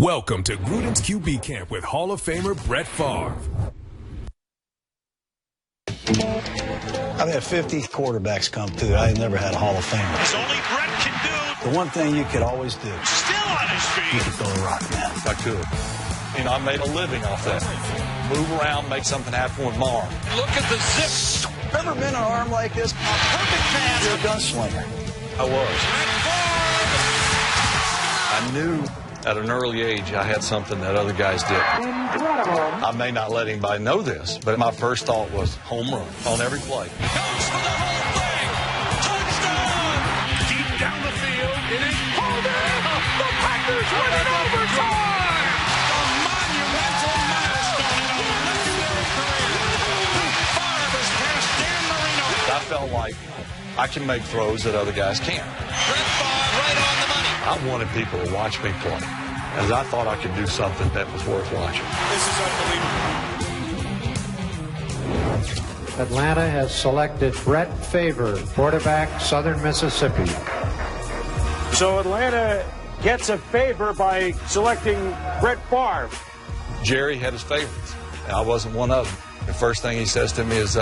Welcome to Gruden's QB Camp with Hall of Famer Brett Favre. I've had 50 quarterbacks come through. I never had a Hall of Famer. It's only Brett can do. The one thing you could always do. Still on his feet. You could throw the rock, man. I could. You know, I made a living off that. Move around, make something happen with my arm. Look at the zip. Ever been an arm like this? A perfect pass. You're a gunslinger. I was. Brett I knew at an early age I had something that other guys did. Incredible. I may not let anybody know this, but my first thought was home run on every play. goes for the whole thing. Touchdown. Deep down the field. It is pulled in. The Packers win in overtime. A monumental milestone in a legendary career. Favre has passed Dan Marino. I felt like I can make throws that other guys can't. Brett Favre right on the money. I wanted people to watch me play, as I thought I could do something that was worth watching. This is unbelievable. Atlanta has selected Brett Favre, quarterback, Southern Mississippi. So Atlanta gets a favor by selecting Brett Favre. Jerry had his favorites, and I wasn't one of them. The first thing he says to me is,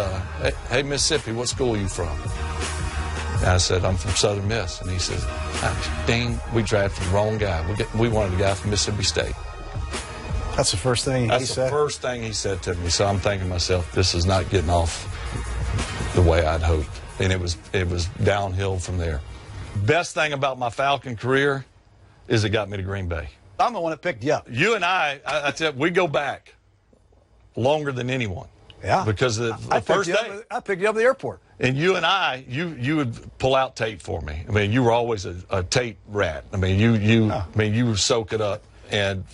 hey, Mississippi, what school are you from? And I said, I'm from Southern Miss. And he says, dang, we drafted the wrong guy. We wanted a guy from Mississippi State. That's the first thing he That's said? the first thing he said to me. So I'm thinking to myself, this is not getting off the way I'd hoped. And it was downhill from there. Best thing about my Falcon career is it got me to Green Bay. I'm the one that picked you up. You and I tell you, we go back longer than anyone. Yeah. Because the first day. I picked you up at the airport. And you and I, you would pull out tape for me. I mean, you were always a tape rat. I mean, you would soak it up. And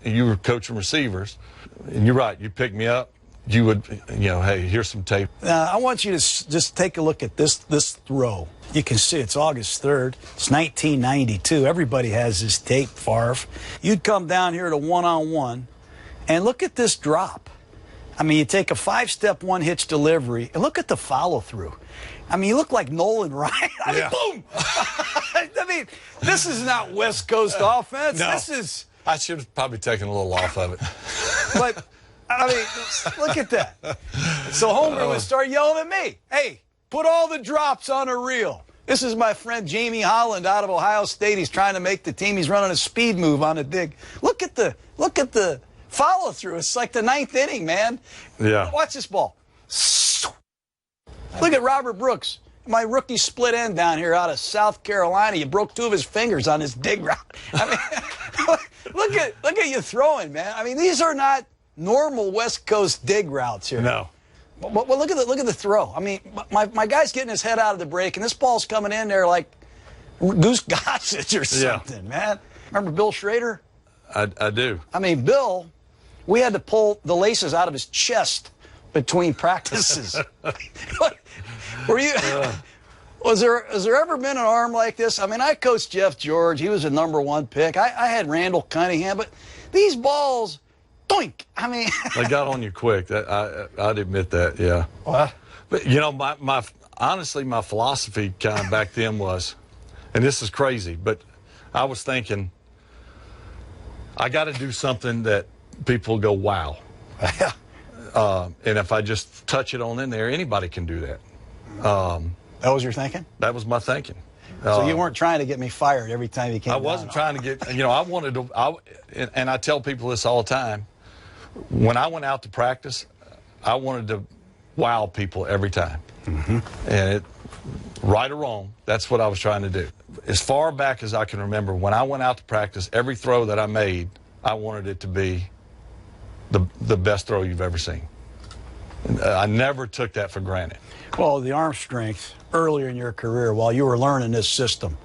you were coaching receivers. And you're right. You picked me up. You would, hey, here's some tape. I want you to just take a look at this throw. You can see it's August 3rd. It's 1992. Everybody has this tape, Favre. You'd come down here to one-on-one, and look at this drop. I mean, you take a 5-step one-hitch delivery, and look at the follow-through. I mean, you look like Nolan Ryan. I mean, boom! I mean, this is not West Coast offense. No. This is... I should have probably taken a little off of it. But, I mean, look at that. So Homer would start yelling at me, hey, put all the drops on a reel. This is my friend Jamie Holland out of Ohio State. He's trying to make the team. He's running a speed move on a dig. Look at the follow through. It's like the 9th inning, man. Yeah. Watch this ball. Look at Robert Brooks, my rookie split end down here out of South Carolina. You broke 2 of his fingers on his dig route. I mean, look at you throwing, man. I mean, these are not normal West Coast dig routes here. No. Well, look at the throw. I mean, my guy's getting his head out of the break, and this ball's coming in there like Goose Gossage or something, man. Remember Bill Schrader? I do. I mean, Bill, we had to pull the laces out of his chest between practices. Were you? Has there ever been an arm like this? I mean, I coached Jeff George. He was a #1 pick. I had Randall Cunningham, but these balls, doink. I mean, They got on you quick. I'd admit that. Yeah. What? But honestly, my philosophy kind of back then was, and this is crazy, but I was thinking, I got to do something that people go, wow. And if I just touch it on in there, anybody can do that. That was your thinking? That was my thinking. So you weren't trying to get me fired every time you came I down. wasn't trying to get, I wanted to, and I tell people this all the time. When I went out to practice, I wanted to wow people every time. Mm-hmm. And right or wrong, that's what I was trying to do. As far back as I can remember, when I went out to practice, every throw that I made, I wanted it to be the best throw you've ever seen. I never took that for granted. Well, the arm strength earlier in your career, while you were learning this system,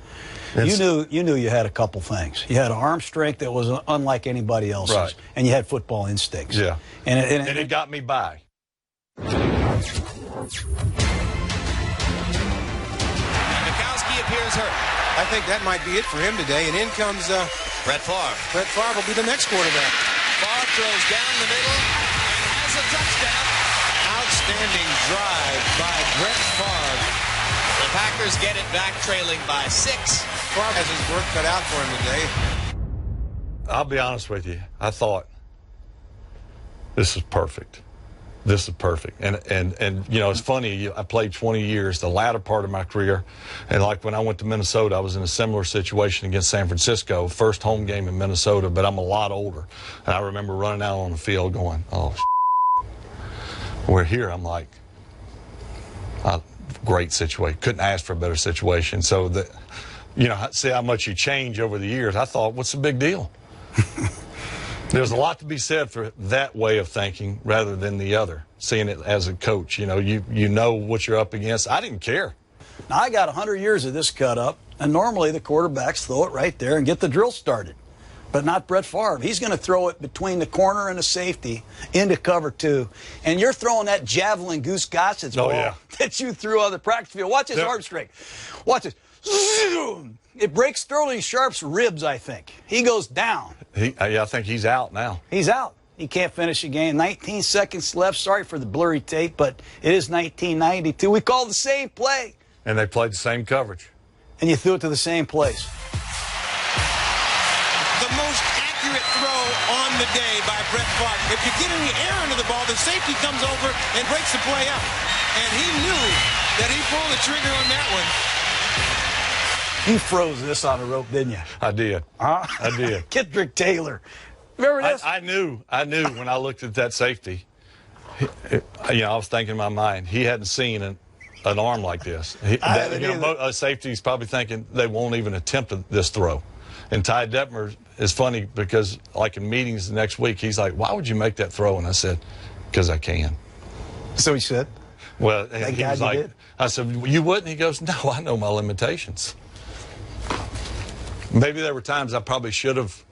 you knew you had a couple things. You had an arm strength that was unlike anybody else's, right, and you had football instincts. Yeah, and it got me by. Mikowski appears hurt. I think that might be it for him today. And in comes Brett Favre. Brett Favre will be the next quarterback. Favre throws down the middle and has a touchdown. Outstanding drive by Brett Favre. The Packers get it back, trailing by 6. Favre has his work cut out for him today. I'll be honest with you. I thought, this is perfect. This is perfect. And you know, it's funny. I played 20 years, the latter part of my career. And like when I went to Minnesota, I was in a similar situation against San Francisco, first home game in Minnesota, but I'm a lot older. And I remember running out on the field going, oh, we're here. I'm like, great situation. Couldn't ask for a better situation. So, you know, see how much you change over the years. I thought, what's the big deal? There's a lot to be said for that way of thinking rather than the other, seeing it as a coach. You know, you know what you're up against. I didn't care. Now, I got 100 years of this cut up, and normally the quarterbacks throw it right there and get the drill started. But not Brett Favre. He's going to throw it between the corner and the safety into cover 2. And you're throwing that javelin Goose Gossett ball that you threw on the practice field. Watch his arm strength. Watch this. It breaks Sterling Sharp's ribs, I think. He goes down. I think he's out now. He's out. He can't finish the game. 19 seconds left. Sorry for the blurry tape, but it is 1992. We called the same play. And they played the same coverage. And you threw it to the same place. The most accurate throw on the day by Brett Favre. If you get any air into the ball, the safety comes over and breaks the play up. And he knew that he pulled the trigger on that one. You froze this on a rope, didn't you? I did. Huh? I did. Kendrick Taylor. Remember this? I knew when I looked at that safety. You know, I was thinking in my mind, he hadn't seen an arm like this. A safety's probably thinking they won't even attempt this throw. And Ty Detmer is funny because, like in meetings the next week, he's like, "Why would you make that throw?" And I said, "Because I can." So he said. Well, he was like, I said, "You wouldn't?" He goes, "No, I know my limitations." Maybe there were times I probably should have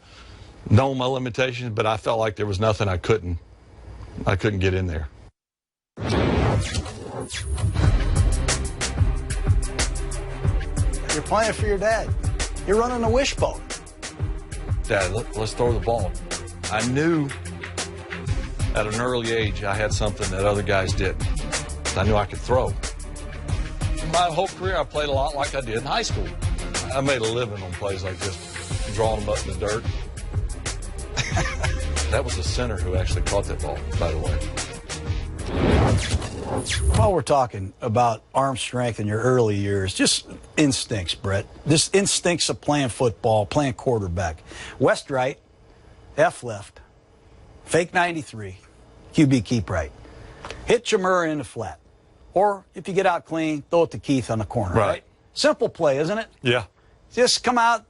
known my limitations, but I felt like there was nothing I couldn't get in there. You're playing for your dad. You're running a wishbone. Dad, let's throw the ball. I knew at an early age I had something that other guys didn't. I knew I could throw. My whole career I played a lot like I did in high school. I made a living on plays like this, drawing them up in the dirt. That was the center who actually caught that ball, by the way. While we're talking about arm strength in your early years, just instincts, Brett. Just instincts of playing football, playing quarterback. West right, F left, fake 93, QB keep right. Hit Jamur in the flat. Or if you get out clean, throw it to Keith on the corner, right? Simple play, isn't it? Yeah. Just come out.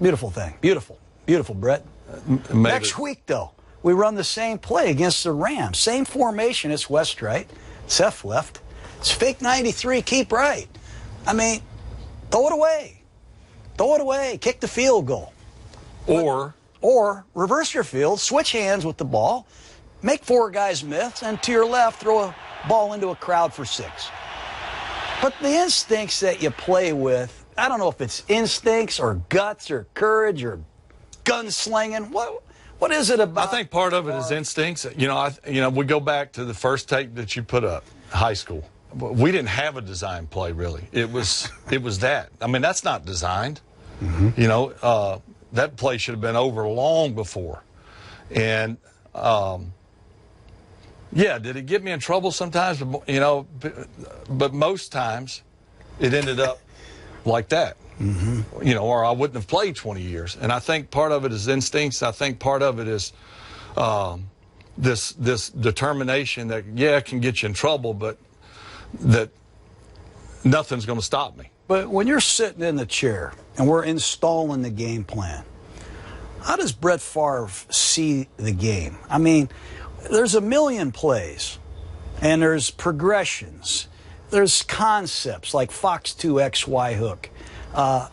Beautiful thing. Beautiful. Beautiful, Brett. Next week, though, we run the same play against the Rams. Same formation. It's West right. It's F left. It's fake 93, keep right. I mean, throw it away. Throw it away. Kick the field goal. Or reverse your field, switch hands with the ball, make 4 guys miss, and to your left, throw a ball into a crowd for 6. But the instincts that you play with, I don't know if it's instincts or guts or courage or gunslinging. What is it about? I think part of it is instincts. You know, we go back to the first tape that you put up, high school. We didn't have a design play really. It was that. I mean, that's not designed. Mm-hmm. You know, that play should have been over long before. And yeah, did it get me in trouble sometimes? You know, but most times it ended up like that. Mm-hmm. You know, or I wouldn't have played 20 years. And I think part of it is instincts. I think part of it is this determination that, yeah, it can get you in trouble, but that nothing's going to stop me. But when you're sitting in the chair and we're installing the game plan, how does Brett Favre see the game? I mean, there's a million plays, and there's progressions. There's concepts like Fox 2 XY hook. I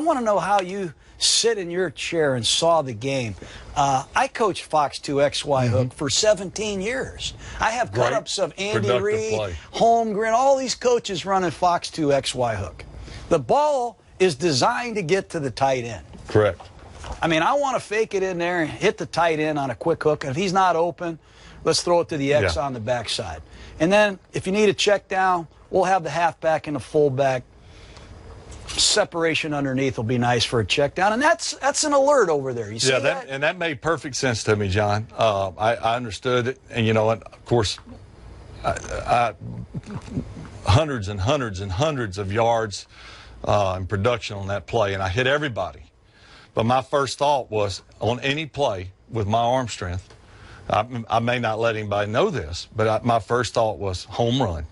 want to know how you sit in your chair and saw the game. I coached Fox 2 XY hook for 17 years. I have cut-ups of Andy Reid, Holmgren, all these coaches running Fox 2 XY hook. The ball is designed to get to the tight end. Correct. I mean, I want to fake it in there and hit the tight end on a quick hook. And if he's not open, let's throw it to the X on the backside. And then if you need a check down, we'll have the halfback and the fullback separation underneath will be nice for a check down, and that's an alert over there. You see that? And that made perfect sense to me, John. I understood it, and you know what? Of course, I hundreds and hundreds and hundreds of yards in production on that play, and I hit everybody. But my first thought was, on any play with my arm strength, I may not let anybody know this, but my first thought was home run.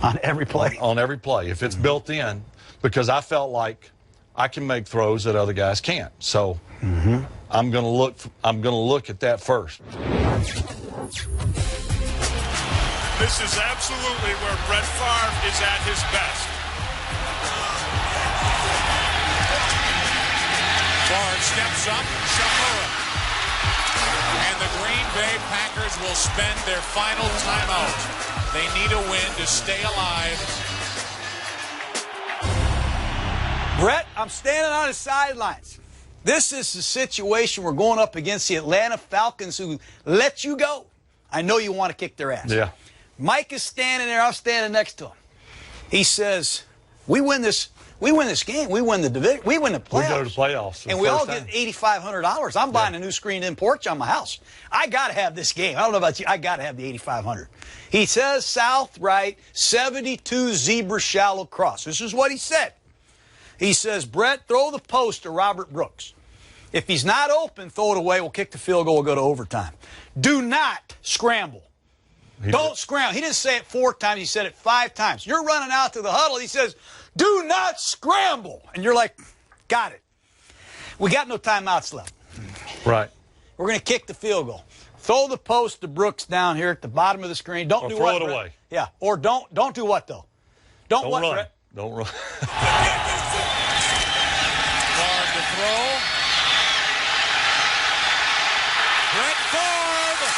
On every play? On every play, if it's built in, because I felt like I can make throws that other guys can't. So I'm going to look at that first. This is absolutely where Brett Favre is at his best. Favre steps up, Shapiro. And the Green Bay Packers will spend their final timeout. They need a win to stay alive. Brett, I'm standing on the sidelines. This is the situation we're going up against the Atlanta Falcons, who let you go. I know you want to kick their ass. Yeah. Mike is standing there. I'm standing next to him. He says, we win this game. We win the division. We win the playoffs. We go to the playoffs. And we all get $8,500. I'm buying a new screened-in porch on my house. I got to have this game. I don't know about you. I got to have the $8,500. He says, south, right, 72 zebra shallow cross. This is what he said. He says, Brett, throw the post to Robert Brooks. If he's not open, throw it away. We'll kick the field goal. We'll go to overtime. Do not scramble. Don't scramble. He didn't say it 4 times. He said it 5 times. You're running out to the huddle. He says, do not scramble. And you're like, got it. We got no timeouts left. Right. We're going to kick the field goal. Throw the post to Brooks down here at the bottom of the screen. Don't do what? Throw it away. Yeah. Or don't do what, though? Don't what, run. Brett? Don't run. Favre to throw. Brett Favre.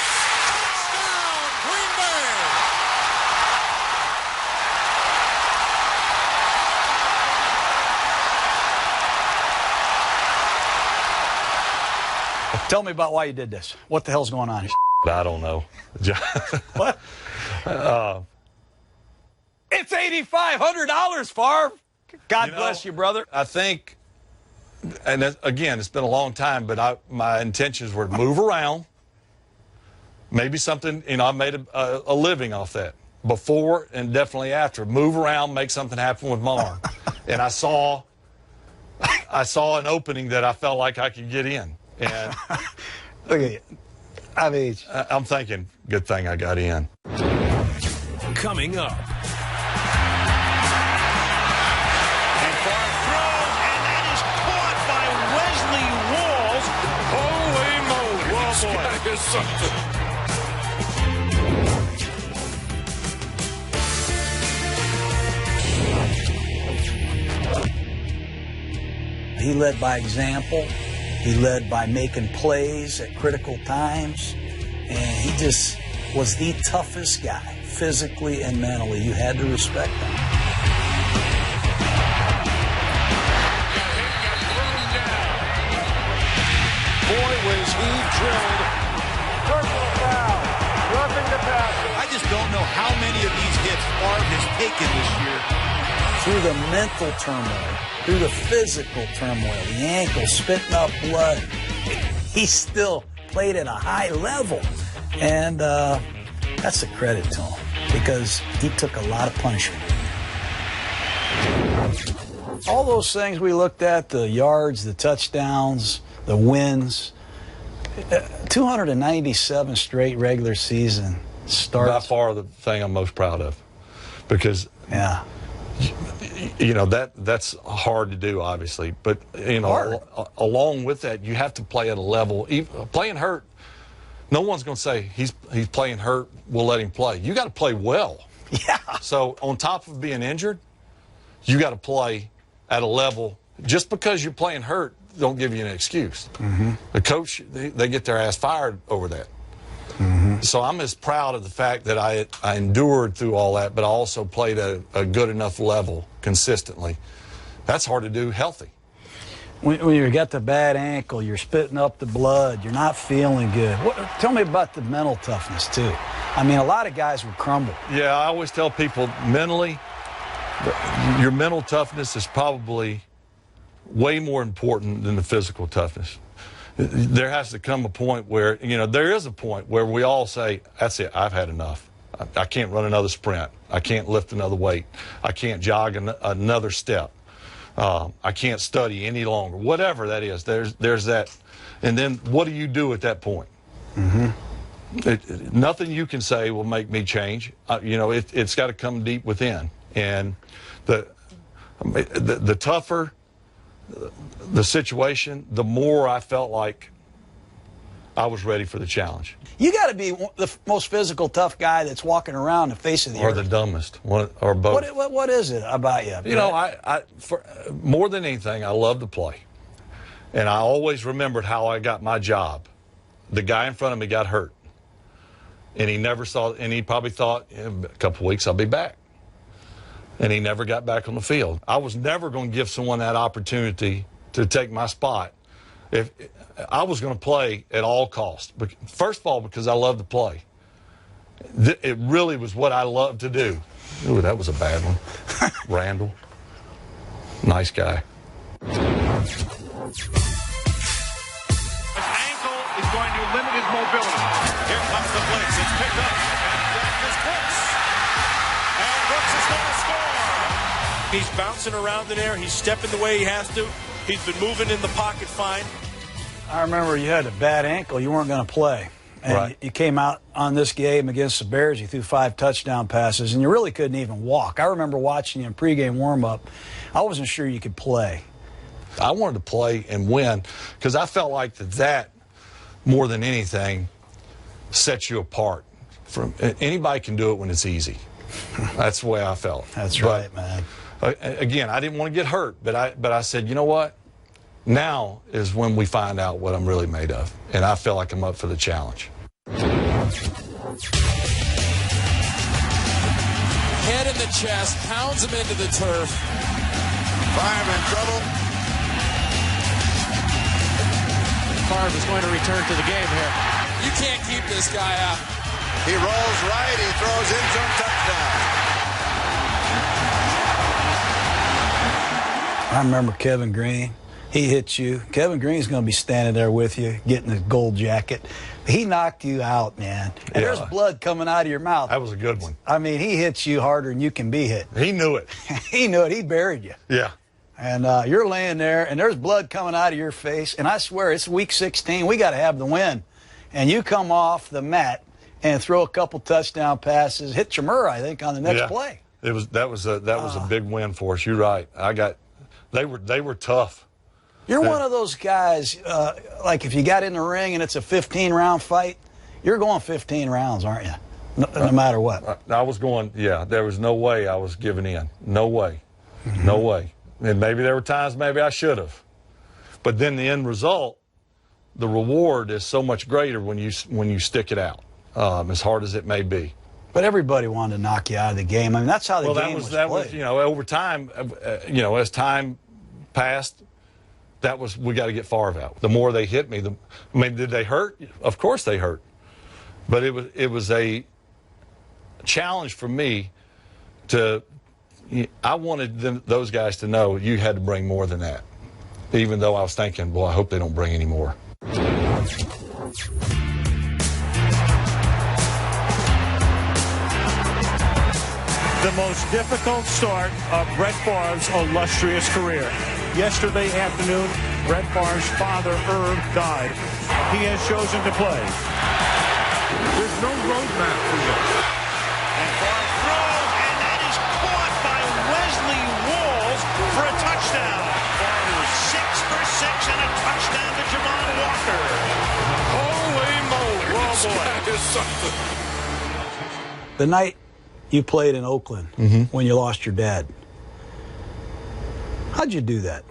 Touchdown, Green Bay. Tell me about why you did this. What the hell's going on here? I don't know. What? It's $8,500, Favre. God bless you, brother. I think, and again, it's been a long time, but my intentions were to move around. Maybe something, I made a living off that. Before and definitely after. Move around, make something happen with my arm. And I saw an opening that I felt like I could get in. And Look at you. I mean, I'm thinking, good thing I got in. Coming up. And Favre throws, and that is caught by Wesley Walls. Holy moly. Well, boy. That is something. he led by example. He led by making plays at critical times. And he just was the toughest guy, physically and mentally. You had to respect him. Boy, was he drilled. Personal foul. Roughing the passer. I just don't know how many of these hits Favre has taken this year. Through the mental turmoil, through the physical turmoil, the ankle spitting up blood, he still played at a high level. And that's a credit to him because he took a lot of punishment. All those things we looked at, the yards, the touchdowns, the wins, 297 straight regular season starts. By far the thing I'm most proud of, because that's hard to do, obviously, but along with that, you have to play at a level. Playing hurt, no one's going to say he's playing hurt, we'll let him play. You got to play well. Yeah. So on top of being injured, you got to play at a level. Just because you're playing hurt, don't give you an excuse. Mm-hmm. The coach, they get their ass fired over that. Mm-hmm. So I'm as proud of the fact that I endured through all that, but I also played at a good enough level consistently. That's hard to do healthy. When you got the bad ankle, you're spitting up the blood, you're not feeling good. Tell me about the mental toughness, too. I mean, a lot of guys would crumble. Yeah, I always tell people mentally, your mental toughness is probably way more important than the physical toughness. There has to come a point where, there is a point where we all say, that's it, I've had enough. I can't run another sprint. I can't lift another weight. I can't jog another step. I can't study any longer. Whatever that is, there's that. And then what do you do at that point? Nothing you can say will make me change. It's got to come deep within. And the tougher the situation, the more I felt like I was ready for the challenge. You got to be the most physical, tough guy that's walking around the face of the earth. Or the dumbest, or both. What is it about you? For more than anything, I love to play. And I always remembered how I got my job. The guy in front of me got hurt. And he never saw, and he probably thought, in a couple of weeks I'll be back. And he never got back on the field. I was never going to give someone that opportunity to take my spot. If I was going to play at all costs. First of all, because I love to play. It really was what I loved to do. Ooh, that was a bad one. Randall. Nice guy. His ankle is going to limit his mobility. Here comes the blitz. It's picked up. And is Brooks. And Brooks is going to score. He's bouncing around in there. He's stepping the way he has to. He's been moving in the pocket fine. I remember you had a bad ankle. You weren't going to play. And right. You came out on this game against the Bears. You threw 5 touchdown passes, and you really couldn't even walk. I remember watching you in pregame warm-up. I wasn't sure you could play. I wanted to play and win because I felt like that more than anything sets you apart. Anybody can do it when it's easy. That's the way I felt. That's right, man. Again, I didn't want to get hurt, but I said, you know what? Now is when we find out what I'm really made of, and I feel like I'm up for the challenge. Head in the chest, pounds him into the turf. Favre in trouble. Favre is going to return to the game here. You can't keep this guy out. He rolls right. He throws in zone touchdown. I remember Kevin Green. He hit you. Kevin Green's going to be standing there with you, getting the gold jacket. He knocked you out, man. And there's blood coming out of your mouth. That was a good one. I mean, he hits you harder than you can be hit. He knew it. He knew it. He buried you. Yeah. And you're laying there, and there's blood coming out of your face. And I swear, it's week 16. We got to have the win. And you come off the mat and throw a couple touchdown passes, hit Chamura, I think, on the next play. That was a big win for us. You're right. They were tough. You're one of those guys, like if you got in the ring and it's a 15-round fight, you're going 15 rounds, aren't you? No matter what. I was going, there was no way I was giving in. No way. No way. And maybe there were times maybe I should have. But then the end result, the reward is so much greater when you stick it out, as hard as it may be. But everybody wanted to knock you out of the game. I mean, that's how the game was played. Over time, as time passed, we got to get Favre out. The more they hit me, did they hurt? Of course they hurt. But it was a challenge for me I wanted those guys to know you had to bring more than that. Even though I was thinking, boy, I hope they don't bring any more. The most difficult start of Brett Favre's illustrious career. Yesterday afternoon, Brett Favre's father, Irv, died. He has chosen to play. There's no roadmap for this. And Favre throws, and that is caught by Wesley Walls for a touchdown. Favre was 6 for 6 and a touchdown to Javon Walker. Holy moly. Oh, boy. That is something. The night you played in Oakland when you lost your dad, how'd you do that?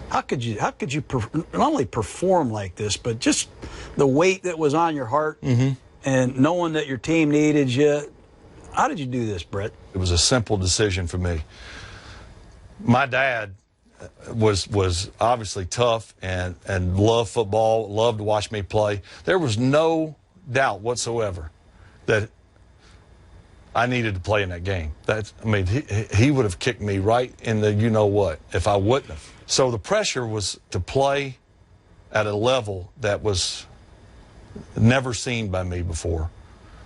How could you not only perform like this, but just the weight that was on your heart and knowing that your team needed you? How did you do this, Brett? It was a simple decision for me. My dad was obviously tough and loved football, loved to watch me play. There was no doubt whatsoever that I needed to play in that game. I mean, he would have kicked me right in the you-know-what if I wouldn't have. So the pressure was to play at a level that was never seen by me before,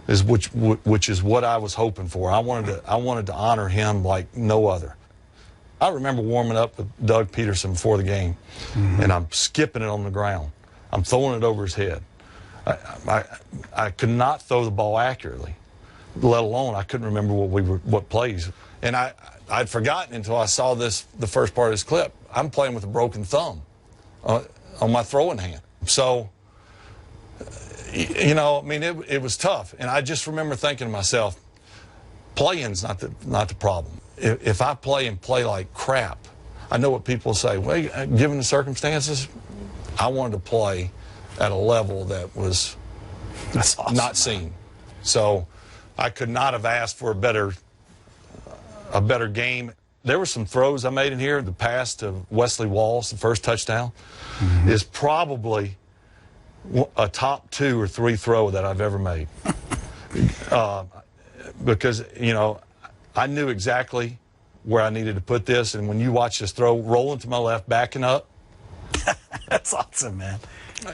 which is what I was hoping for. I wanted to honor him like no other. I remember warming up with Doug Peterson before the game, and I'm skipping it on the ground. I'm throwing it over his head. I could not throw the ball accurately, let alone I couldn't remember what plays. And I'd forgotten until I saw the first part of this clip. I'm playing with a broken thumb on my throwing hand. So, you know, I mean, it was tough. And I just remember thinking to myself, playing's not the problem. If I play and play like crap, I know what people say. Well, given the circumstances, I wanted to play at a level that was awesome, not seen. So I could not have asked for a better game. There were some throws I made in here. The pass to Wesley Walls, the first touchdown, is probably a top 2 or 3 throw that I've ever made. Because, you know, I knew exactly where I needed to put this, and when you watch this throw, rolling to my left, backing up. That's awesome, man.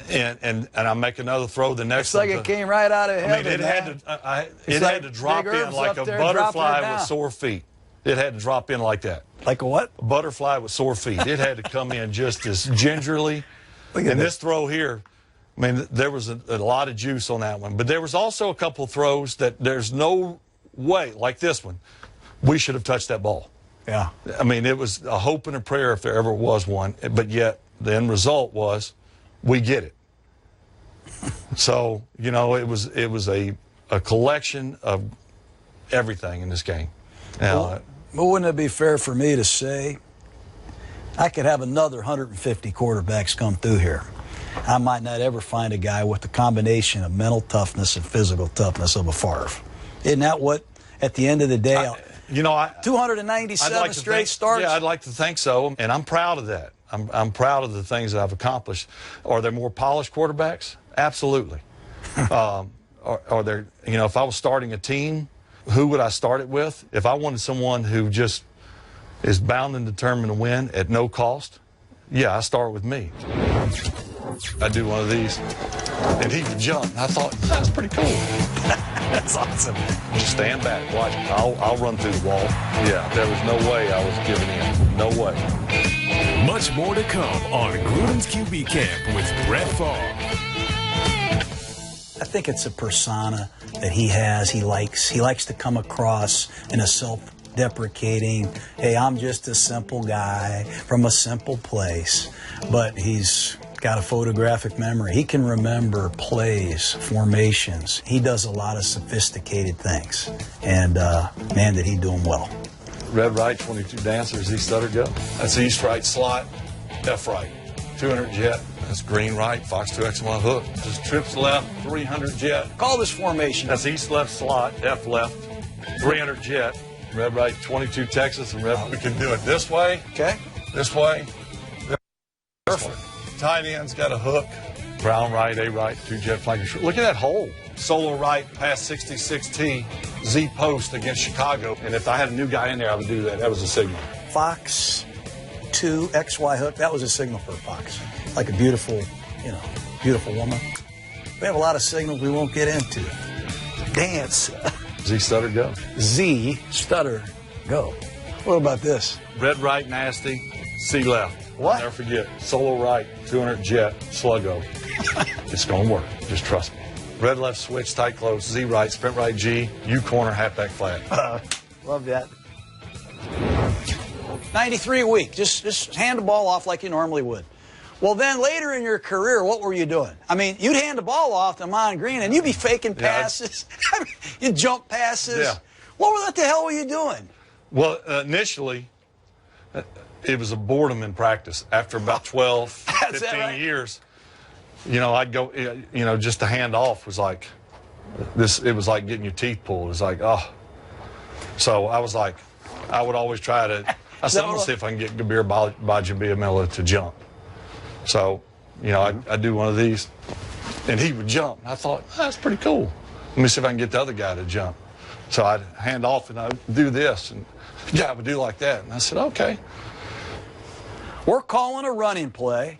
And I make another throw. The next it's like it came right out of heaven. I mean, it had to drop in like a butterfly with sore feet. It had to drop in like that. Like a what? A butterfly with sore feet. It had to come in just as gingerly. And this throw here, I mean, there was a lot of juice on that one. But there was also a couple throws that there's no way, like this one, we should have touched that ball. Yeah. I mean, it was a hope and a prayer if there ever was one. But yet the end result was we get it. So, you know, it was a collection of everything in this game. Now, but wouldn't it be fair for me to say I could have another 150 quarterbacks come through here? I might not ever find a guy with the combination of mental toughness and physical toughness of a Favre. Isn't that what, at the end of the day, 297 straight starts? Yeah, I'd like to think so, and I'm proud of that. I'm proud of the things that I've accomplished. Are there more polished quarterbacks? Absolutely. Are there, you know, if I was starting a team, who would I start it with? If I wanted someone who just is bound and determined to win at no cost, yeah, I start with me. I do one of these, and he would jump. I thought, that's pretty cool. That's awesome. Just stand back, watch. I'll run through the wall. Yeah, there was no way I was giving in. No way. Much more to come on Gruden's QB Camp with Brett Favre. I think it's a persona that he has. He likes to come across in a self-deprecating, hey, I'm just a simple guy from a simple place. But he's got a photographic memory. He can remember plays, formations. He does a lot of sophisticated things. And, man, did he do them well. Red right, 22 dancers, east stutter go. That's east right slot, F right. 200 jet. That's green right, Fox 2X1 hook. Just trips left, 300 jet. Call this formation. That's east left slot, F left, 300 jet. Red right, 22 Texas, and red. We can do it this way. Okay. This way. Perfect. Tight end's got a hook. Brown right, A right, 2 jet flanker. Look at that hole. Solo right, past 66T, Z post against Chicago. And if I had a new guy in there, I would do that. That was a signal. Fox 2 XY hook. That was a signal for Fox. Like a beautiful, beautiful woman. We have a lot of signals we won't get into. Dance. Z stutter go. Z stutter go. What about this? Red right nasty, C left. What? Never forget. Solo right, 200 jet, sluggo. It's going to work. Just trust me. Red left switch, tight close, Z right, sprint right G, U corner, halfback flat. Love that. 93 a week. Just hand the ball off like you normally would. Well, then later in your career, what were you doing? I mean, you'd hand the ball off to Mon Green, and you'd be faking passes. You'd jump passes. Yeah. What the hell were you doing? Well, initially, it was a boredom in practice. After about 12, 15 years, I'd go, just to hand off was like this. It was like getting your teeth pulled. It was like, oh. So I was like, I would always try to, I said, I'm going to see if I can get Gabir Bajabiamila to jump. So, I'd do one of these, and he would jump. And I thought, that's pretty cool. Let me see if I can get the other guy to jump. So I'd hand off and I'd do this, and yeah, I would do like that. And I said, okay. We're calling a running play.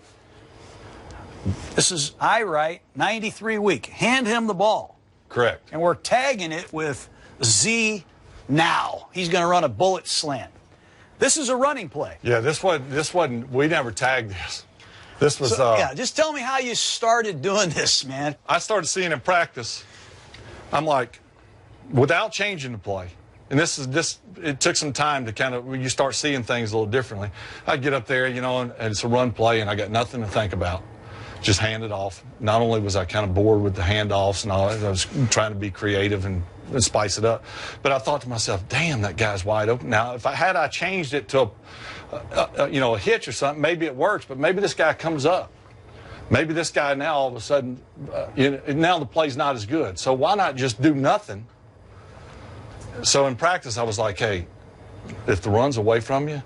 This is I write 93 week. Hand him the ball. Correct. And we're tagging it with Z now. He's going to run a bullet slant. This is a running play. Yeah, this wasn't, we never tagged this. This was, yeah, just tell me how you started doing this, man. I started seeing in practice, I'm like, without changing the play, and it took some time to kind of, you start seeing things a little differently. I'd get up there, you know, and it's a run play, and I got nothing to think about. Just hand it off. Not only was I kind of bored with the handoffs and all, I was trying to be creative and spice it up, but I thought to myself, damn, that guy's wide open. Now, if I changed it to a hitch or something, maybe it works, but maybe this guy comes up. Maybe this guy now all of a sudden, now the play's not as good. So why not just do nothing? So in practice, I was like, hey, if the run's away from you,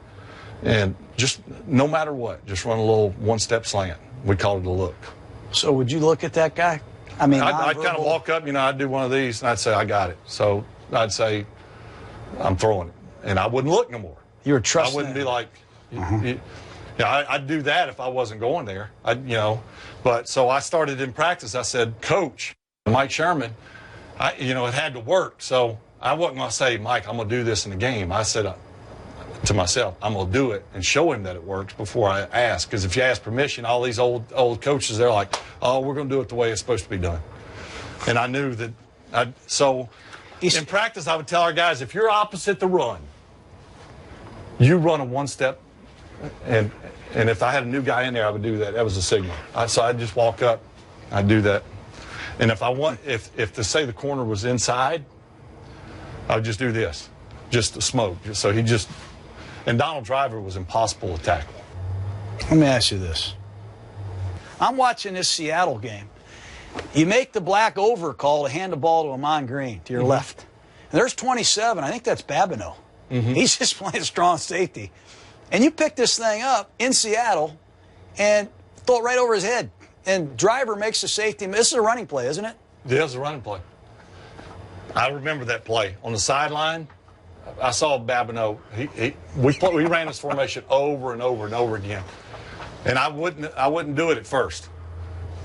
and just no matter what, just run a little one-step slant. We called it a look. So would you look at that guy? I mean, I'd kind of walk up, you know, I'd do one of these, and I'd say, I got it. So I'd say, I'm throwing it. And I wouldn't look no more. You were trusting. I wouldn't be like, I'd do that if I wasn't going there. But so I started in practice. I said, Coach, Mike Sherman, it had to work. So I wasn't going to say, Mike, I'm going to do this in the game. I said to myself, I'm going to do it and show him that it works before I ask. Because if you ask permission, all these old coaches, they're like, oh, we're going to do it the way it's supposed to be done. And I knew that. So in practice, I would tell our guys, if you're opposite the run, you run a one-step. And if I had a new guy in there, I would do that. That was a signal. So I'd just walk up. I'd do that. And if to say the corner was inside, I would just do this, just to smoke. So and Donald Driver was impossible to tackle. Let me ask you this. I'm watching this Seattle game. You make the black over call to hand the ball to Amon Green to your left. And there's 27. I think that's Babineau. He's just playing strong safety. And you pick this thing up in Seattle and throw it right over his head. And Driver makes the safety. This is a running play, isn't it? Yeah, it's a running play. I remember that play. On the sideline, I saw Babineau. We ran this formation over and over and over again. And I wouldn't do it at first.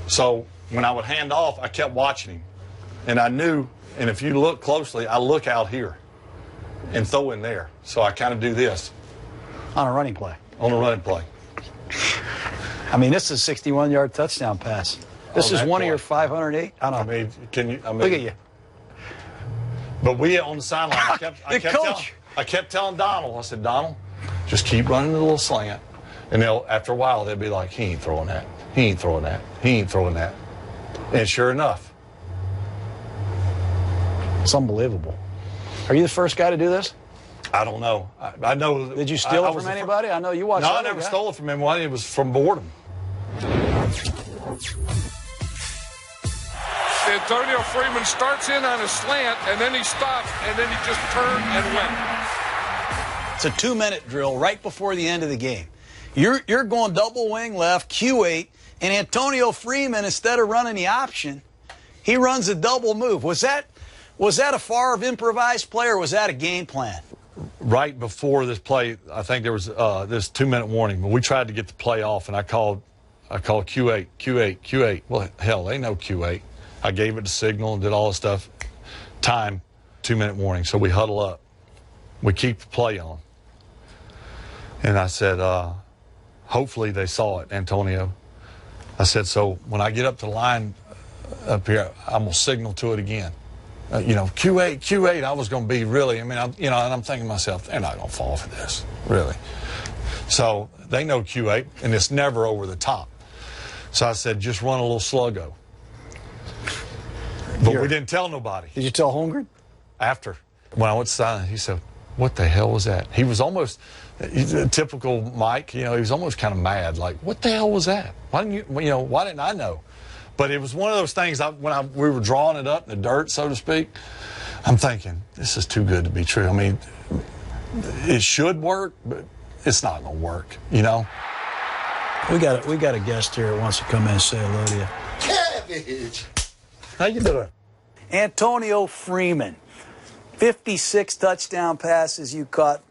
So when I would hand off, I kept watching him. And I knew, and if you look closely, I look out here and throw in there. So I kind of do this. On a running play. On a running play. I mean, this is a 61-yard touchdown pass. This is one of your 508. I don't know. Look at you. But we on the sideline, I kept telling Donald, I said, Donald, just keep running the little slant. And after a while, they'll be like, he ain't throwing that. He ain't throwing that. He ain't throwing that. And sure enough. It's unbelievable. Are you the first guy to do this? I don't know. I know. Did you steal it from anybody? I know you watched. No, I never stole it from anyone. It was from boredom. Antonio Freeman starts in on a slant, and then he stops, and then he just turned and went. It's a 2-minute drill right before the end of the game. You're going double wing left, Q8, and Antonio Freeman, instead of running the option, he runs a double move. Was that a Favre improvised play, or was that a game plan? Right before this play, I think there was this 2-minute warning, but we tried to get the play off, and I called Q8, Q8, Q8. Well, hell, they know Q8. I gave it the signal and did all the stuff. Time, 2-minute warning. So we huddle up. We keep the play on. And I said, hopefully they saw it, Antonio. I said, so when I get up to the line up here, I'm going to signal to it again. Q8, Q8, I was going to be really, and I'm thinking to myself, they're not going to fall for this, really. So they know Q8, and it's never over the top. So I said, just run a little sluggo. But we didn't tell nobody. Did you tell Holmgren? After. When I went to silent, he said, what the hell was that? He was almost, typical Mike, he was almost kind of mad, like, what the hell was that? Why didn't I know? But it was one of those things, when we were drawing it up in the dirt, so to speak, I'm thinking, this is too good to be true. I mean, it should work, but it's not going to work, We got a guest here that wants to come in and say hello to you. Cabbage! How you doing? Antonio Freeman. 56 touchdown passes you caught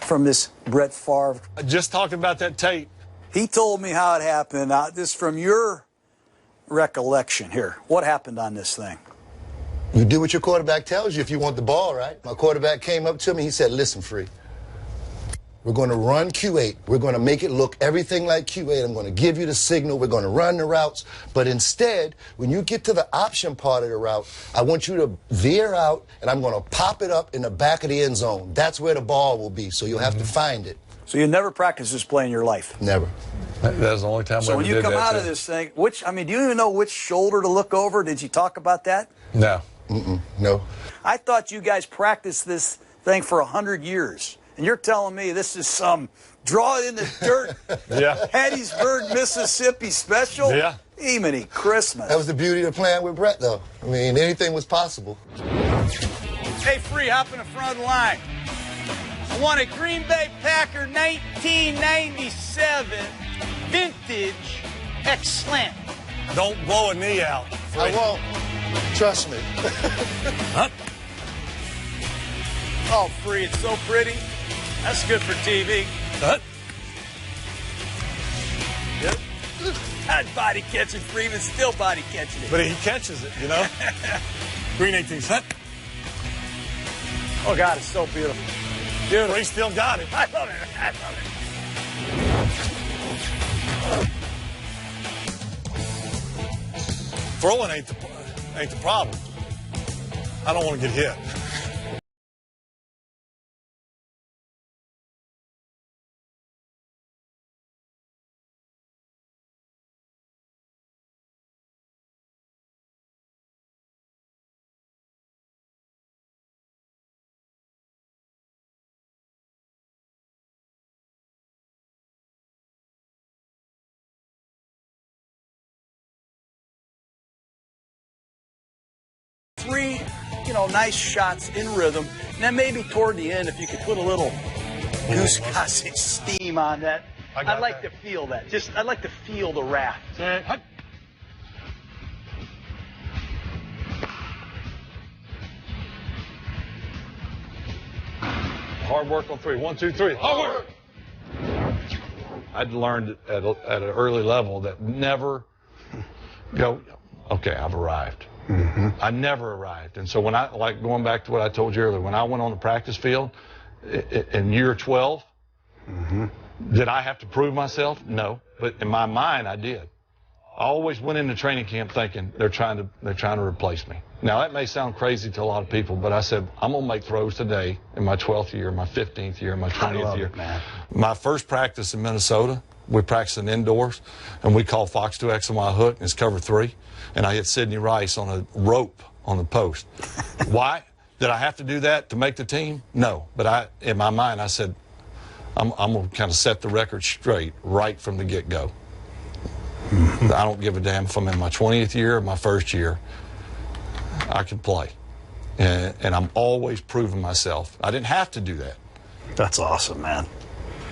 from this Brett Favre. Just talking about that tape. He told me how it happened. This from your recollection here. What happened on this thing? You do what your quarterback tells you if you want the ball, right? My quarterback came up to me. He said, listen, Free, we're going to run Q8. We're going to make it look everything like Q8. I'm going to give you the signal. We're going to run the routes. But instead, when you get to the option part of the route, I want you to veer out, and I'm going to pop it up in the back of the end zone. That's where the ball will be, so you'll have to find it. So you never practiced this play in your life? Never. That's the only time so when you come out of this thing, do you even know which shoulder to look over? Did you talk about that? No. No. I thought you guys practiced this thing for 100 years. And you're telling me this is some draw it in the dirt, Yeah. Hattiesburg, Mississippi special? Yeah. Emini Christmas. That was the beauty of playing with Brett, though. I mean, anything was possible. Hey, Free, hop in the front of the line. I want a Green Bay Packer 1997 vintage X-slant. Don't blow a knee out. I won't. Trust me. Oh, Free, it's so pretty. That's good for TV. Yep. That body catching, Freeman still body catching it. But he catches it, you know? Green 18 cent. Oh, God, it's so beautiful. Dude, he still got it. I love it. I love it. Throwing ain't the problem. I don't want to get hit. Three, nice shots in rhythm. And then maybe toward the end, if you could put a little Goose Gossage steam on that. I'd like to feel that. I'd like to feel the wrath. Hard work on three. 1, 2, 3. Hard work. I'd learned at an early level that never go, okay, I've arrived. I never arrived. And so when going back to what I told you earlier, when I went on the practice field in year 12, did I have to prove myself? No. But in my mind, I did. I always went into training camp thinking they're trying to replace me. Now, that may sound crazy to a lot of people, but I said, I'm going to make throws today in my 12th year, my 15th year, my 20th year. Man. My first practice in Minnesota, we practiced indoors, and we called Fox 2X on my hook, and it's cover 3. And I hit Sidney Rice on a rope on the post. Why? Did I have to do that to make the team? No. But in my mind, I said, I'm going to kind of set the record straight right from the get-go. I don't give a damn if I'm in my 20th year or my first year. I can play. And I'm always proving myself. I didn't have to do that. That's awesome, man.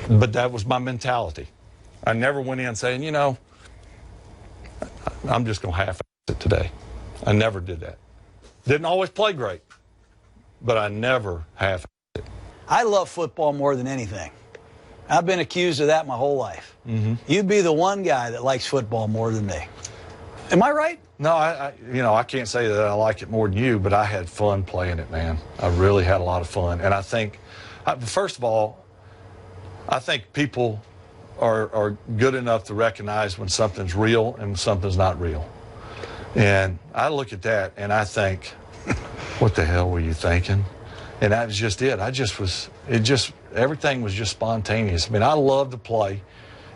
But that was my mentality. I never went in saying, I'm just going to half it today. I never did that. Didn't always play great, but I never half it. I love football more than anything. I've been accused of that my whole life. You'd be the one guy that likes football more than me. Am I right? No, I can't say that I like it more than you, but I had fun playing it, man. I really had a lot of fun. And I think, first of all, I think people are good enough to recognize when something's real and something's not real. And I look at that and I think, what the hell were you thinking? And that was just it. Everything was just spontaneous. I mean, I love to play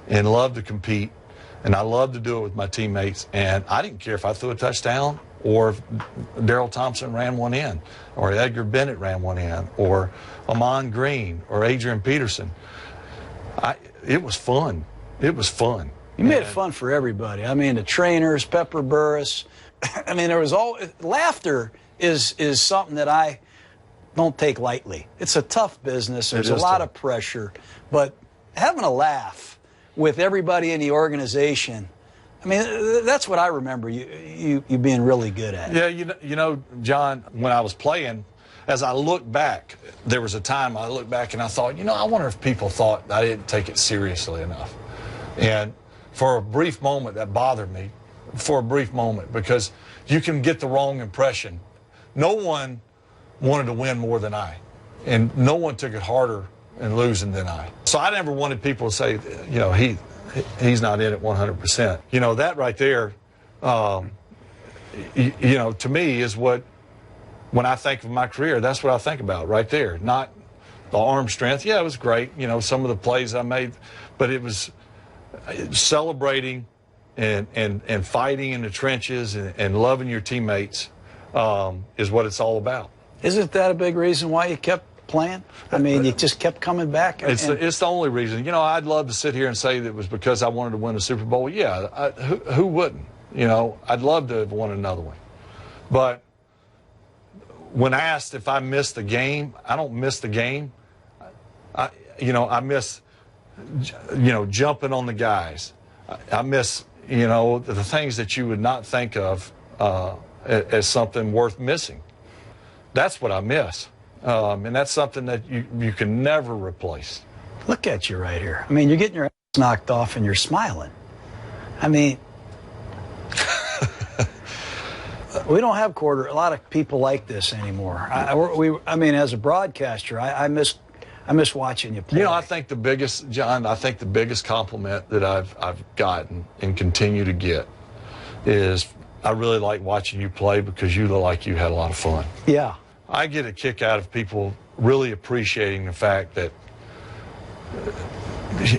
and love to compete, and I love to do it with my teammates. And I didn't care if I threw a touchdown or if Darrell Thompson ran one in, or Edgar Bennett ran one in, or Amon Green, or Adrian Peterson. It was fun. It was fun. You made it fun for everybody. I mean, the trainers, Pepper Burris. I mean, there was laughter is something that I don't take lightly. It's a tough business. There's a lot of pressure, but having a laugh with everybody in the organization, I mean, that's what I remember you being really good at. Yeah, you know, John, when I was playing, as I look back, there was a time I looked back and I thought, I wonder if people thought I didn't take it seriously enough. And for a brief moment, that bothered me, for a brief moment, because you can get the wrong impression. No one wanted to win more than I, and no one took it harder in losing than I. So I never wanted people to say, he's not in it 100%. That right there, to me is what, when I think of my career, that's what I think about right there. Not the arm strength. Yeah, it was great, some of the plays I made, but it was celebrating and fighting in the trenches and loving your teammates is what it's all about. Isn't that a big reason why you kept playing? I mean, you just kept coming back. It's the only reason. I'd love to sit here and say that it was because I wanted to win a Super Bowl. Yeah, who wouldn't? I'd love to have won another one. But when asked if I missed the game, I don't miss the game. I miss, jumping on the guys. I miss, the things that you would not think of as something worth missing. That's what I miss. And that's something that you can never replace. Look at you right here. I mean, you're getting your ass knocked off and you're smiling. I mean, we don't have a lot of people like this anymore. I mean, as a broadcaster, I miss watching you play. I think the biggest, John, compliment that I've gotten and continue to get is I really like watching you play because you look like you had a lot of fun. Yeah. I get a kick out of people really appreciating the fact that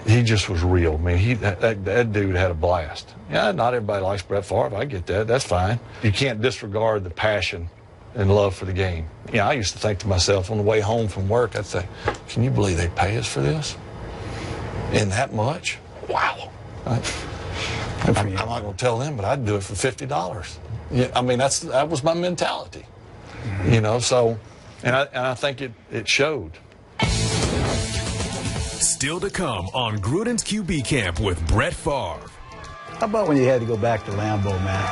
he just was real. I mean, that dude had a blast. Yeah, not everybody likes Brett Favre. I get that. That's fine. You can't disregard the passion and love for the game. I used to think to myself on the way home from work, I'd say, can you believe they pay us for this? And that much? Wow. I'm not going to tell them, but I'd do it for $50. Yeah, I mean, that was my mentality. So, and I think it showed. Still to come on Gruden's QB Camp with Brett Favre. How about when you had to go back to Lambeau, man?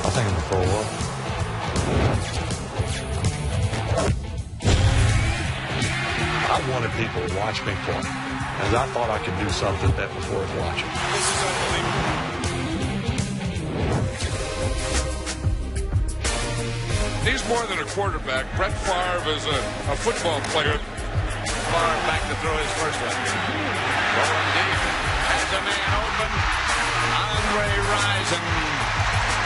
I think I'm going to throw up. I wanted people to watch me play, and I thought I could do something that was worth watching. This is unbelievable. He's more than a quarterback. Brett Favre is a football player. Favre back to throw his first one. Going deep. Has a man open. Andre Rison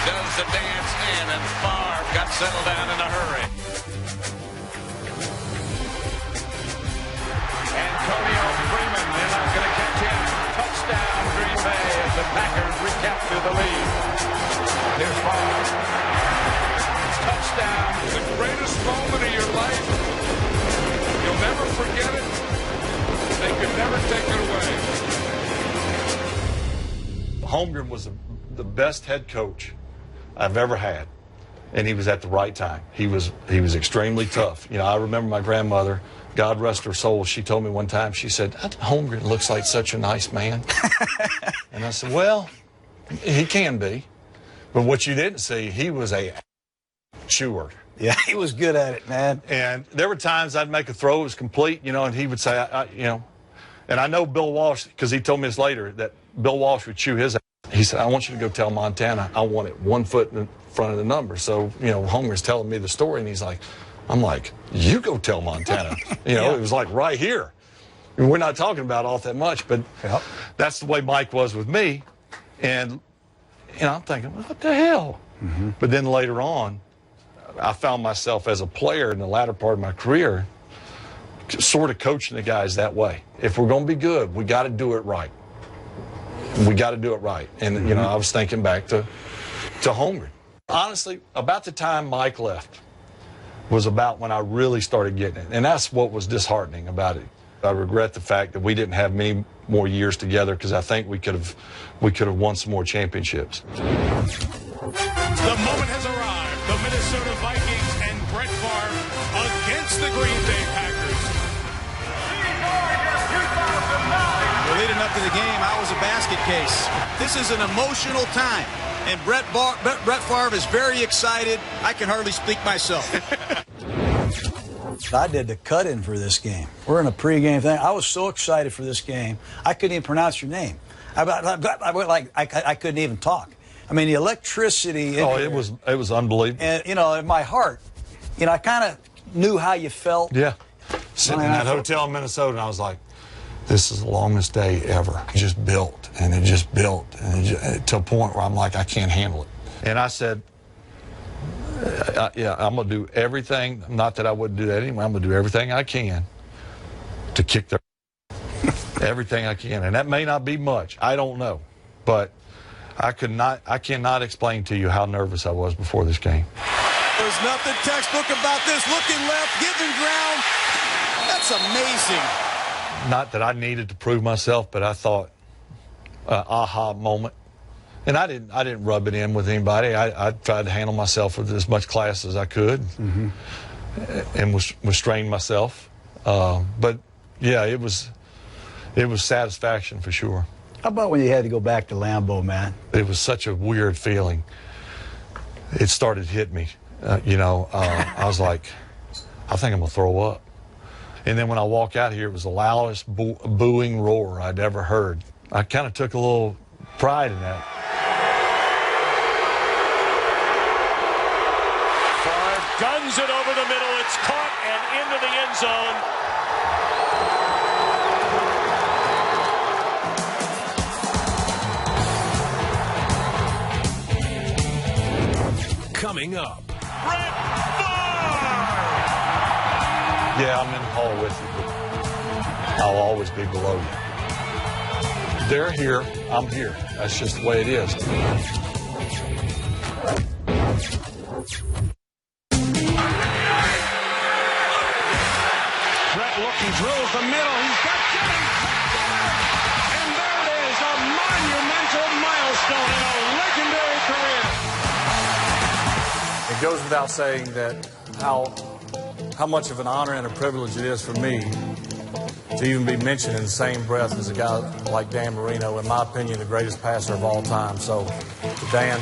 does the dance in, and Favre got settled down in a hurry. Antonio Freeman, they're not going to catch him. Touchdown, Green Bay, as the Packers recapture the lead. Here's Favre. Touchdown. The greatest moment of your life. You'll never forget it. They could never take it away. Holmgren was the best head coach I've ever had, and he was at the right time. He was extremely tough. I remember my grandmother, God rest her soul, she told me one time, she said, Holmgren looks like such a nice man. And I said, well, he can be. But what you didn't see, he was a chewer. Yeah, he was good at it, man. And there were times I'd make a throw, it was complete, and he would say, and I know Bill Walsh, because he told me this later, that Bill Walsh would chew his ass. He said, I want you to go tell Montana I want it 1 foot in front of the number. So, Homer's telling me the story, and I'm like, you go tell Montana. Yeah. It was like right here. We're not talking about all that much, but that's the way Mike was with me. And, I'm thinking, what the hell? Mm-hmm. But then later on, I found myself as a player in the latter part of my career sort of coaching the guys that way. If we're going to be good, we got to do it right. We got to do it right. And, I was thinking back to Holmgren. Honestly, about the time Mike left was about when I really started getting it. And that's what was disheartening about it. I regret the fact that we didn't have many more years together because I think we could have won some more championships. The moment has arrived. The Minnesota Vikings and Brett Favre against the Green Bay Packers. The leading up to the game, I was a basket case. This is an emotional time, and Brett Favre is very excited. I can hardly speak myself. I did the cut-in for this game. We're in a pregame thing. I was so excited for this game, I couldn't even pronounce your name. I couldn't even talk. I mean, the electricity. Oh, it was unbelievable. And in my heart, I kind of knew how you felt. Yeah. Sitting in that hotel in Minnesota, and I was like, this is the longest day ever. It just built, and it just built, and to a point where I'm like, I can't handle it. And I said, yeah, I'm going to do everything. Not that I wouldn't do that anyway. I'm going to do everything I can to kick their everything I can. And that may not be much. I don't know. But I cannot explain to you how nervous I was before this game. There's nothing textbook about this. Looking left, giving ground. That's amazing. Not that I needed to prove myself, but I thought, aha moment. And I didn't rub it in with anybody. I tried to handle myself with as much class as I could, and restrain myself. But yeah, it was satisfaction for sure. How about when you had to go back to Lambeau, man? It was such a weird feeling. It started to hit me. I was like, I think I'm gonna throw up. And then when I walk out here, it was the loudest booing roar I'd ever heard. I kind of took a little pride in that. Favre guns it over the middle. It's caught and into the end zone. Coming up. Brett Favre! Yeah, I'm in the hall with you, but I'll always be below you. They're here, I'm here. That's just the way it is. Brett looking, drills the middle. He's got Jennings back there. And there it is, a monumental milestone in a legendary career. It goes without saying that how much of an honor and a privilege it is for me to even be mentioned in the same breath as a guy like Dan Marino, in my opinion, the greatest passer of all time. So, Dan.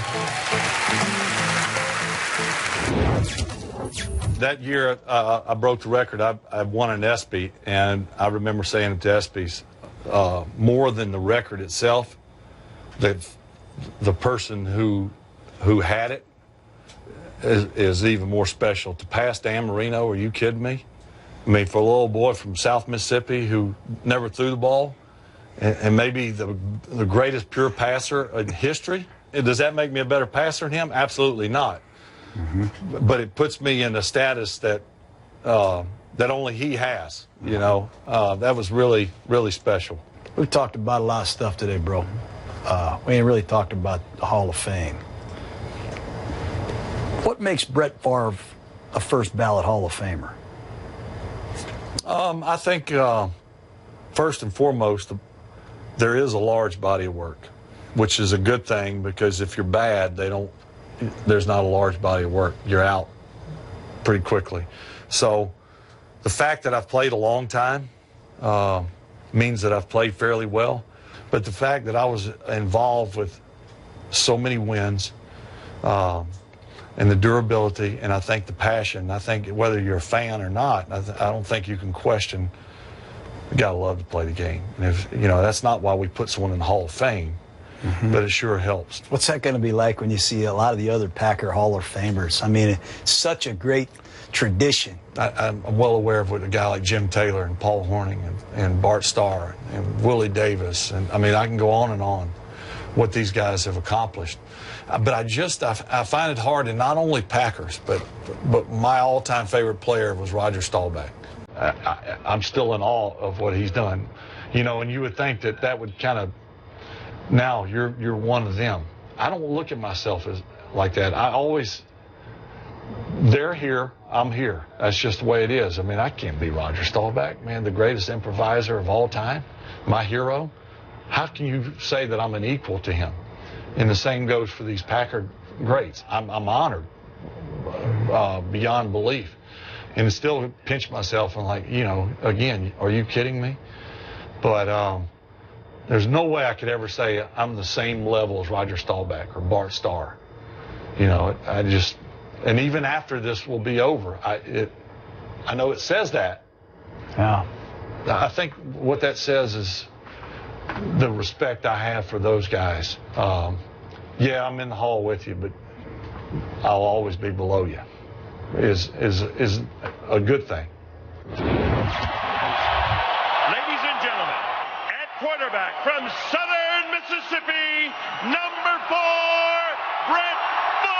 That year, I broke the record. I won an ESPY, and I remember saying it to ESPYs, more than the record itself, the person who had it is even more special. To pass Dan Marino, are you kidding me? I mean, for a little boy from South Mississippi who never threw the ball, and maybe the greatest pure passer in history, does that make me a better passer than him? Absolutely not. But it puts me in a status that that only he has. That was really, really special. We've talked about a lot of stuff today, bro. We ain't really talked about the Hall of Fame. What makes Brett Favre a first ballot Hall of Famer? I think first and foremost, there is a large body of work, which is a good thing, because if you're bad, there's not a large body of work. You're out pretty quickly. So the fact that I've played a long time means that I've played fairly well. But the fact that I was involved with so many wins, and the durability, and I think the passion, I think whether you're a fan or not, I don't think you can question, you gotta love to play the game. And if, that's not why we put someone in the Hall of Fame, but it sure helps. What's that going to be like when you see a lot of the other Packer Hall of Famers? I mean, it's such a great tradition. I'm well aware of what a guy like Jim Taylor and Paul Hornung and Bart Starr and Willie Davis, and I mean, I can go on what these guys have accomplished. But I find it hard, and not only Packers, but my all-time favorite player was Roger Staubach. I'm still in awe of what he's done. And you would think that would kind of, now you're one of them. I don't look at myself as like that. They're here, I'm here. That's just the way it is. I mean, I can't be Roger Staubach, man, the greatest improviser of all time, my hero. How can you say that I'm an equal to him? And the same goes for these Packer greats. I'm honored beyond belief. And still pinch myself and again, are you kidding me? But There's no way I could ever say I'm the same level as Roger Staubach or Bart Starr. You know, I just, and even after this will be over, I know it says that. Yeah. I think what that says is the respect I have for those guys. Yeah, I'm in the hall with you, but I'll always be below you. Is a good thing. Ladies and gentlemen, at quarterback from Southern Mississippi, number 4, Brett Favre.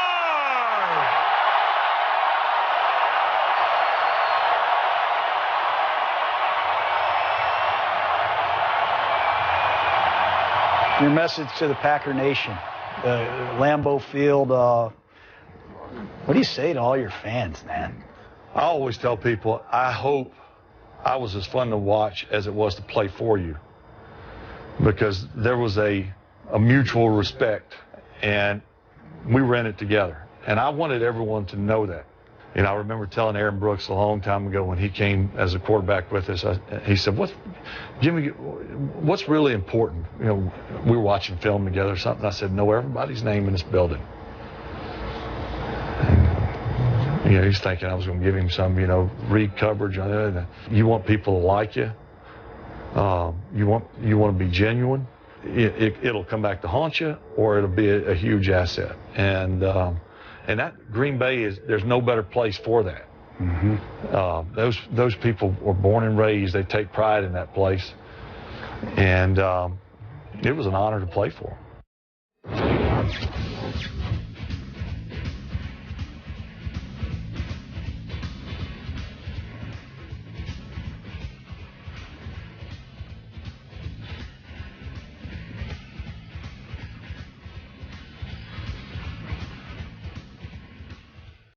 Your message to the Packer Nation, Lambeau Field. What do you say to all your fans, man? I always tell people, I hope I was as fun to watch as it was to play for you, because there was a mutual respect, and we were in it together. And I wanted everyone to know that. You know, I remember telling Aaron Brooks a long time ago when he came as a quarterback with us, he said, Jimmy, what's really important? You know, we were watching film together or something. I said, know everybody's name in this building. And, you know, he's thinking I was going to give him some, you know, read coverage. You want people to like you. You want to be genuine. It'll come back to haunt you, or it'll be a huge asset. And that Green Bay there's no better place for that. Mm-hmm. Those people were born and raised. They take pride in that place, and it was an honor to play for them.